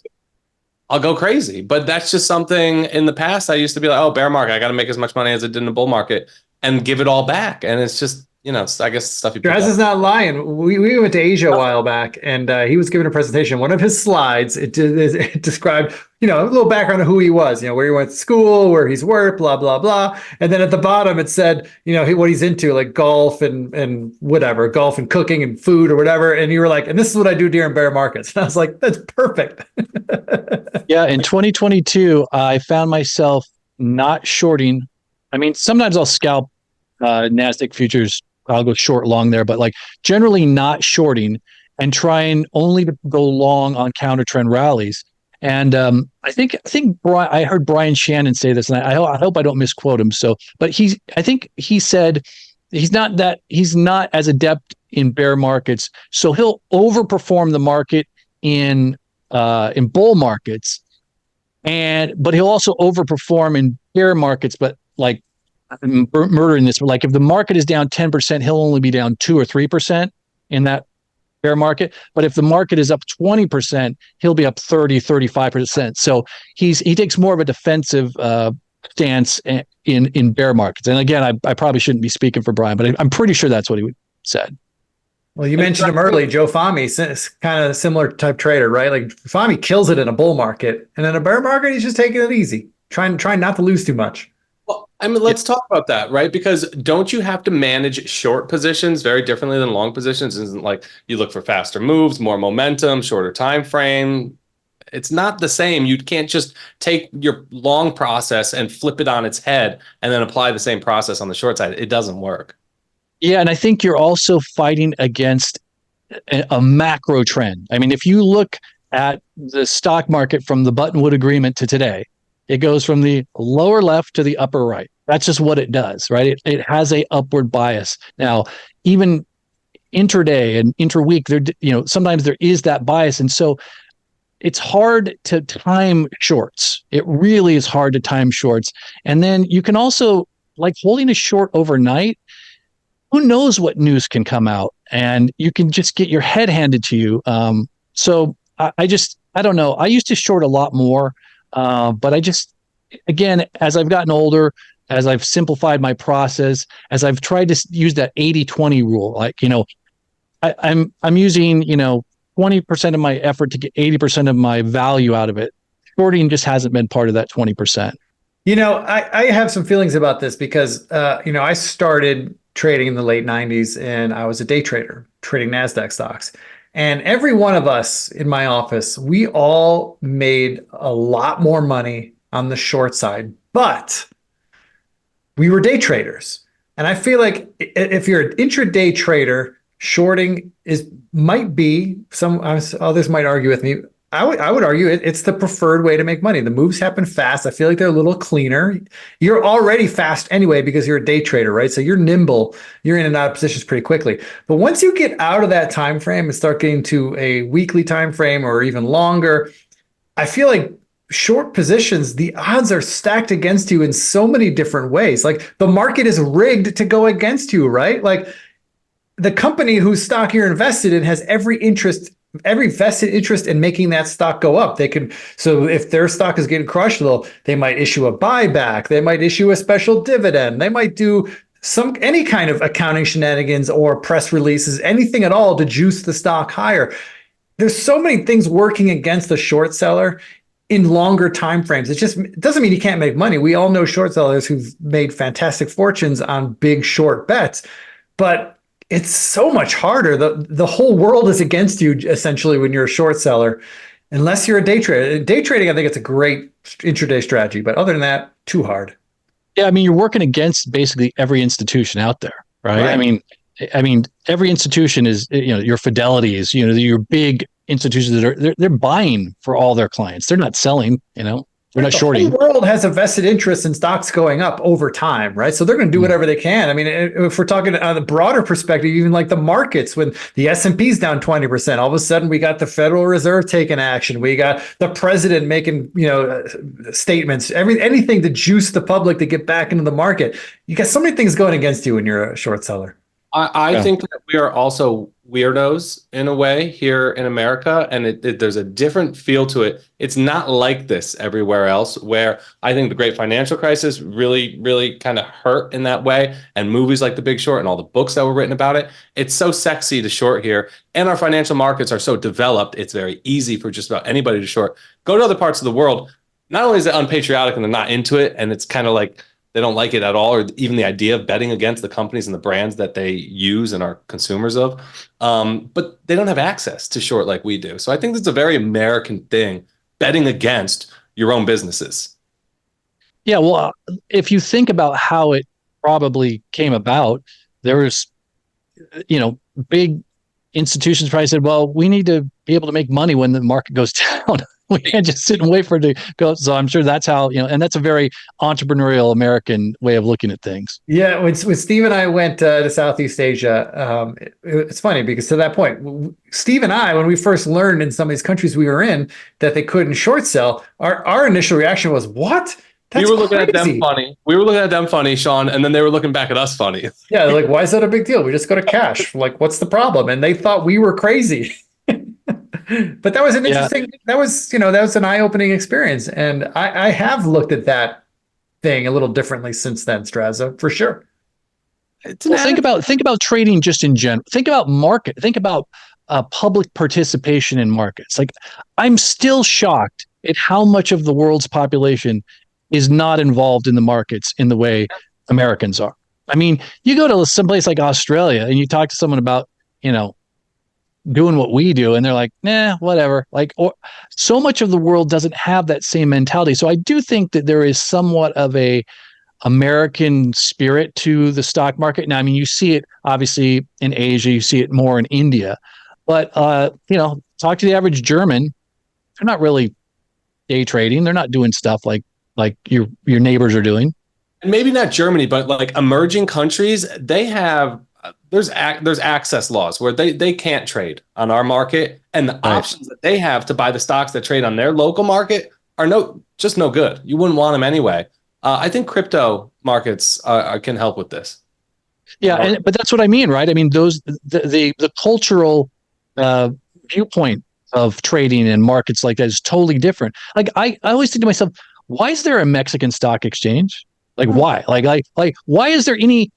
I'll go crazy. But that's just something in the past I used to be like, oh, bear market, I got to make as much money as I did in the bull market and give it all back. And it's just, I guess stuff you Draz is not lying. We went to Asia a while back, and he was giving a presentation. One of his slides, it described, a little background of who he was, where he went to school, where he's worked, blah, blah, blah. And then at the bottom, it said, what he's into, like golf and whatever, golf and cooking and food or whatever. And you were like, and this is what I do during bear markets. And I was like, that's perfect. Yeah. In 2022, I found myself not shorting. I mean, sometimes I'll scalp NASDAQ futures. I'll go short long there, but like generally not shorting and trying only to go long on counter trend rallies. And I think I heard Brian Shannon say this, and I hope I don't misquote him. But I think he said he's not as adept in bear markets, so he'll overperform the market in bull markets, but he'll also overperform in bear markets, but like murdering this. Like if the market is down 10%, he'll only be down 2 or 3% in that bear market. But if the market is up 20%, he'll be up 30, 35%. So he takes more of a defensive stance in bear markets. And again, I probably shouldn't be speaking for Brian, but I'm pretty sure that's what he said. Well, you mentioned him early, Joe Fahmy, kind of similar type trader, right? Like Fahmy kills it in a bull market, and in a bear market, he's just taking it easy, trying not to lose too much. Well, I mean, let's talk about that, right? Because don't you have to manage short positions very differently than long positions? Isn't like you look for faster moves, more momentum, shorter time frame. It's not the same. You can't just take your long process and flip it on its head and then apply the same process on the short side. It doesn't work. Yeah, and I think you're also fighting against a macro trend. I mean, if you look at the stock market from the Buttonwood Agreement to today, it goes from the lower left to the upper right. That's just what it does, right? It has a upward bias. Now, even intraday and interweek, sometimes there is that bias. And so it's hard to time shorts. It really is hard to time shorts. And then you can also, like holding a short overnight, who knows what news can come out, and you can just get your head handed to you. So I don't know. I used to short a lot more. But again, as I've gotten older, as I've simplified my process, as I've tried to use that 80-20 rule, like, I'm using, 20% of my effort to get 80% of my value out of it. Shorting just hasn't been part of that 20%. I have some feelings about this because, I started trading in the late 90s and I was a day trader trading NASDAQ stocks. And every one of us in my office, we all made a lot more money on the short side, but we were day traders. And I feel like if you're an intraday trader, shorting might be, some others might argue with me, I would argue it's the preferred way to make money. The moves happen fast. I feel like they're a little cleaner. You're already fast anyway because you're a day trader, right? So you're nimble. You're in and out of positions pretty quickly. But once you get out of that time frame and start getting to a weekly time frame or even longer, I feel like short positions, the odds are stacked against you in so many different ways. Like the market is rigged to go against you, right? Like the company whose stock you're invested in has every vested interest in making that stock go up. So if their stock is getting crushed, they might issue a buyback, they might issue a special dividend, they might do any kind of accounting shenanigans or press releases, anything at all to juice the stock higher. There's so many things working against the short seller in longer time frames. It doesn't mean you can't make money. We all know short sellers who've made fantastic fortunes on big short bets, but it's so much harder. The whole world is against you essentially when you're a short seller, unless you're a day trader. Day trading, I think it's a great intraday strategy, but other than that, too hard. Yeah, I mean, you're working against basically every institution out there, right? I mean, every institution is, your Fidelities, your big institutions that they're buying for all their clients. They're not selling, they're not shorting. The whole world has a vested interest in stocks going up over time, right? So they're going to do whatever they can. I mean, if we're talking on the broader perspective, even like the markets, when the S&P is down 20%, all of a sudden we got the Federal Reserve taking action. We got the president making, statements, anything to juice the public to get back into the market. You got so many things going against you when you're a short seller. I think that we are also weirdos in a way here in America, and there's a different feel to it. It's not like this everywhere else, where I think the great financial crisis really, really kind of hurt in that way. And movies like The Big Short and all the books that were written about it, it's so sexy to short here. And our financial markets are so developed, it's very easy for just about anybody to short. Go to other parts of the world, not only is it unpatriotic and they're not into it, and it's kind of like they don't like it at all, or even the idea of betting against the companies and the brands that they use and are consumers of. But they don't have access to short like we do. So I think that's a very American thing, betting against your own businesses. Yeah, well, if you think about how it probably came about, there was, big institutions probably said, well, we need to be able to make money when the market goes down. We can't just sit and wait for it to go. So I'm sure that's how, and that's a very entrepreneurial American way of looking at things. Yeah, when Steve and I went to Southeast Asia, it's funny because to that point, Steve and I, when we first learned in some of these countries we were in that they couldn't short sell, our initial reaction was, what? We were looking at them funny. We were looking at them funny, Sean, and then they were looking back at us funny. Yeah, like, why is that a big deal? We just go to cash. Like, what's the problem? And they thought we were crazy. But that was an interesting, that was an eye-opening experience. And I have looked at that thing a little differently since then, Straza, for sure. Well, think about trading just in general. Think about market. Think about public participation in markets. Like, I'm still shocked at how much of the world's population is not involved in the markets in the way Americans are. I mean, you go to someplace like Australia and you talk to someone about, doing what we do, and they're like, nah, whatever. Like, or so much of the world doesn't have that same mentality. So I do think that there is somewhat of a American spirit to the stock market. Now, I mean, you see it obviously in Asia, you see it more in India, but talk to the average German, they're not really day trading. They're not doing stuff like your neighbors are doing. And maybe not Germany, but like emerging countries, they have there's access laws where they can't trade on our market, and the options that they have to buy the stocks that trade on their local market are no good. You wouldn't want them anyway. I think crypto markets can help with this. Yeah, but that's what I mean, right? I mean, the cultural viewpoint of trading in markets like that is totally different. Like I always think to myself, why is there a Mexican stock exchange? Like why? Like why is there any?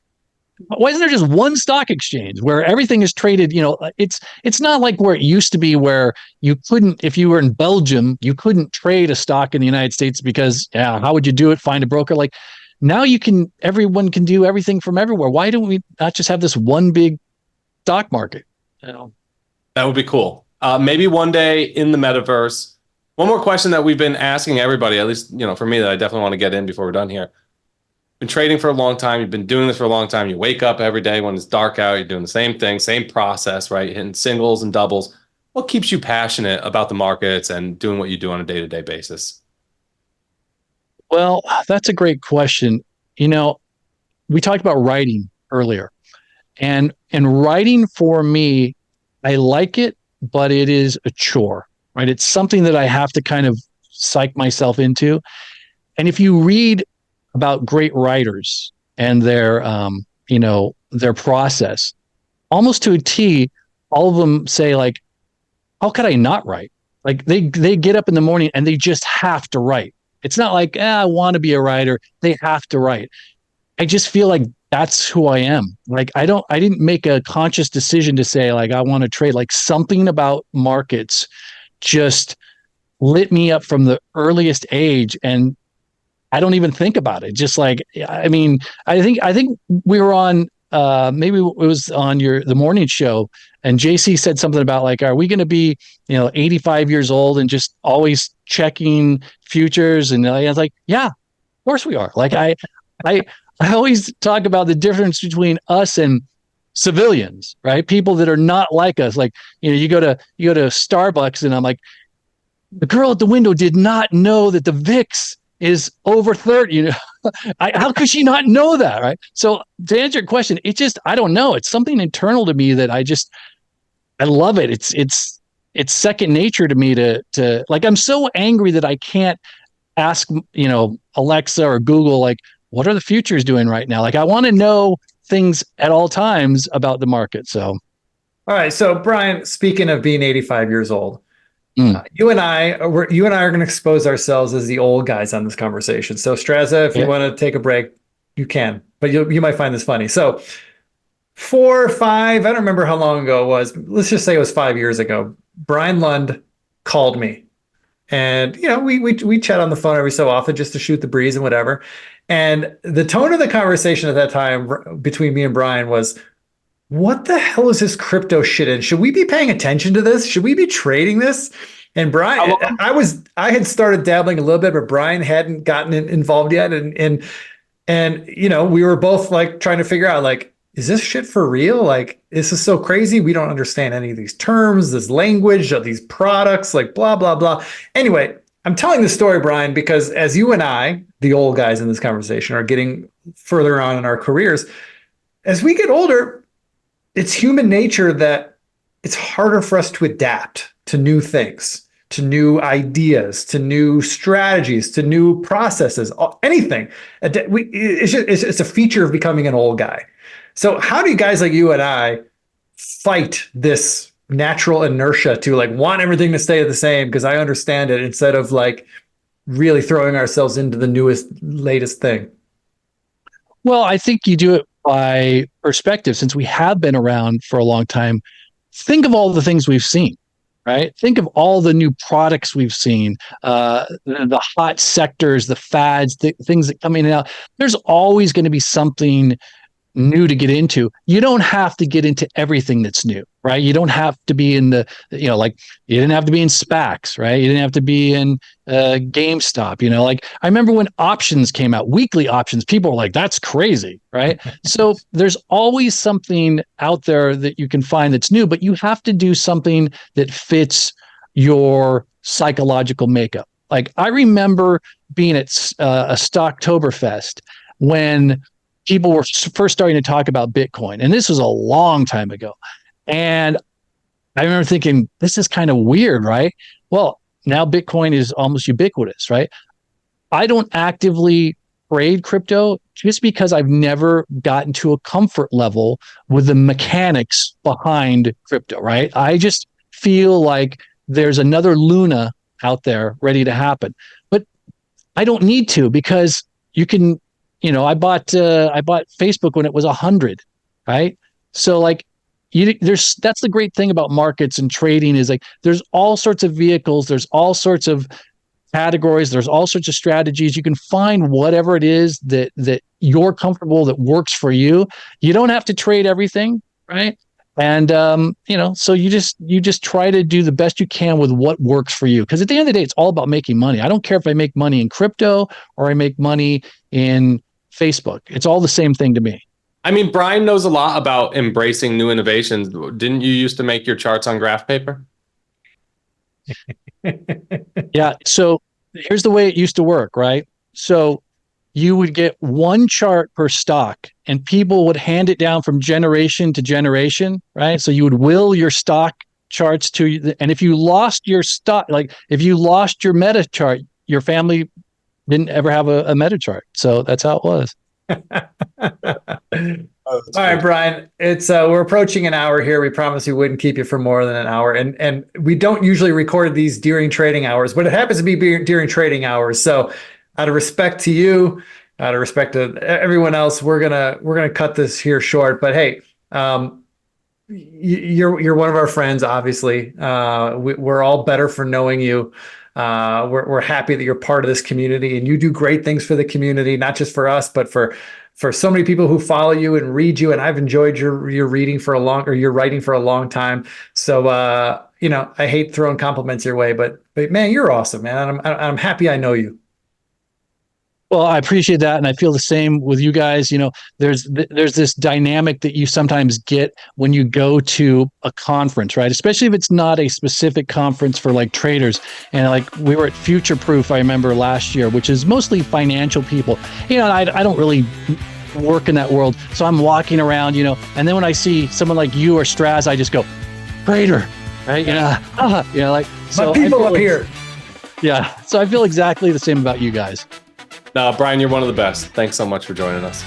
Why isn't there just one stock exchange where everything is traded? It's not like where it used to be, where you couldn't, if you were in Belgium, you couldn't trade a stock in the United States because, how would you do it? Find a broker. Like now everyone can do everything from everywhere. Why don't we not just have this one big stock market? That would be cool. Maybe one day in the metaverse. One more question that we've been asking everybody, at least, for me, that I definitely want to get in before we're done here. Been trading for a long time. You've been doing this for a long time. You wake up every day when it's dark out. You're doing the same thing, same process, right? Hitting singles and doubles. what keeps you passionate about the markets and doing what you do on a day-to-day basis? Well, that's a great question. You know, we talked about writing earlier, and writing for me, I like it, but it is a chore, right? It's something that I have to kind of psych myself into. And if you read about great writers and their process, almost to a T, all of them say like, how could I not write? Like they get up in the morning and they just have to write. It's not like, I want to be a writer. They have to write. I just feel like that's who I am. Like I didn't make a conscious decision to say like I want to trade. Like something about markets just lit me up from the earliest age, and I don't even think about it. Just like, I mean, I think we were on maybe it was on the morning show, and JC said something about like, are we going to be 85 years old and just always checking futures? And I was like, yeah, of course we are. Like I I always talk about the difference between us and civilians, right? People that are not like us. Like, you go to Starbucks, and I'm like, the girl at the window did not know that the VIX is over 30. How could she not know that, right? So to answer your question, I don't know. It's something internal to me that I love it. It's second nature to me to like, I'm so angry that I can't ask, Alexa or Google, like, what are the futures doing right now? Like, I want to know things at all times about the market. So, All right. So, Brian, speaking of being 85 years old, mm, you and I are going to expose ourselves as the old guys on this conversation. So, Straza, if you yeah. want to take a break, you can, but you might find this funny. So, 4 or 5, I don't remember how long ago it was. Let's just say it was 5 years ago. Brian Lund called me, and we chat on the phone every so often just to shoot the breeze and whatever. And the tone of the conversation at that time between me and Brian was, what the hell is this crypto shit in? Should we be paying attention to this? Should we be trading this? And Brian, I had started dabbling a little bit, but Brian hadn't gotten involved yet. And we were both like trying to figure out, like, is this shit for real? Like, this is so crazy. We don't understand any of these terms, this language of these products, like blah, blah, blah. Anyway, I'm telling this story, Brian, because as you and I, the old guys in this conversation, are getting further on in our careers, as we get older, it's human nature that it's harder for us to adapt to new things, to new ideas, to new strategies, to new processes, anything. It's a feature of becoming an old guy. So how do you guys like you and I fight this natural inertia to like want everything to stay the same? Because I understand it, instead of like really throwing ourselves into the latest thing. Well, I think you do it by perspective. Since we have been around for a long time, think of all the things we've seen, right? Think of all the new products we've seen, the hot sectors, the fads, the things that come in and out. There's always going to be something new to get into. You don't have to get into everything that's new, right? You don't have to be in like you didn't have to be in SPACs, right? You didn't have to be in GameStop, like I remember when options came out, weekly options, people were like, that's crazy, right? So there's always something out there that you can find that's new, but you have to do something that fits your psychological makeup. Like I remember being at a Stocktoberfest when people were first starting to talk about Bitcoin. And this was a long time ago. And I remember thinking, this is kind of weird, right? Well, now Bitcoin is almost ubiquitous, right? I don't actively trade crypto just because I've never gotten to a comfort level with the mechanics behind crypto, right? I just feel like there's another Luna out there ready to happen. But I don't need to, because you can, I bought Facebook when it was 100, right? So like, that's the great thing about markets and trading is like there's all sorts of vehicles, there's all sorts of categories, there's all sorts of strategies. You can find whatever it is that you're comfortable, that works for you. You don't have to trade everything, right? And so you just try to do the best you can with what works for you. Because at the end of the day, it's all about making money. I don't care if I make money in crypto or I make money in Facebook. It's all the same thing to me. I mean, Brian knows a lot about embracing new innovations. Didn't you used to make your charts on graph paper? Yeah. So here's the way it used to work, right? So you would get one chart per stock and people would hand it down from generation to generation, right? So you would will your stock charts to, and if you lost your stock, like if you lost your meta chart, your family didn't ever have a meta chart. So that's how it was. All right, Brian, it's we're approaching an hour here. We promised we wouldn't keep you for more than an hour, and we don't usually record these during trading hours, but it happens to be during trading hours. So out of respect to you, out of respect to everyone else, we're gonna cut this here short. But hey, you're one of our friends, obviously. We're all better for knowing you. We're happy that you're part of this community and you do great things for the community, not just for us, but for so many people who follow you and read you. And I've enjoyed your reading for your writing for a long time. So, I hate throwing compliments your way, but man, you're awesome, man. I'm happy I know you. Well, I appreciate that, and I feel the same with you guys. There's this dynamic that you sometimes get when you go to a conference, right? Especially if it's not a specific conference for like traders. And like we were at Future Proof, I remember last year, which is mostly financial people. I don't really work in that world, so I'm walking around, and then when I see someone like you or Straz, I just go, trader, right? Like so. My people up here. Yeah, so I feel exactly the same about you guys. No, Brian, you're one of the best. Thanks so much for joining us.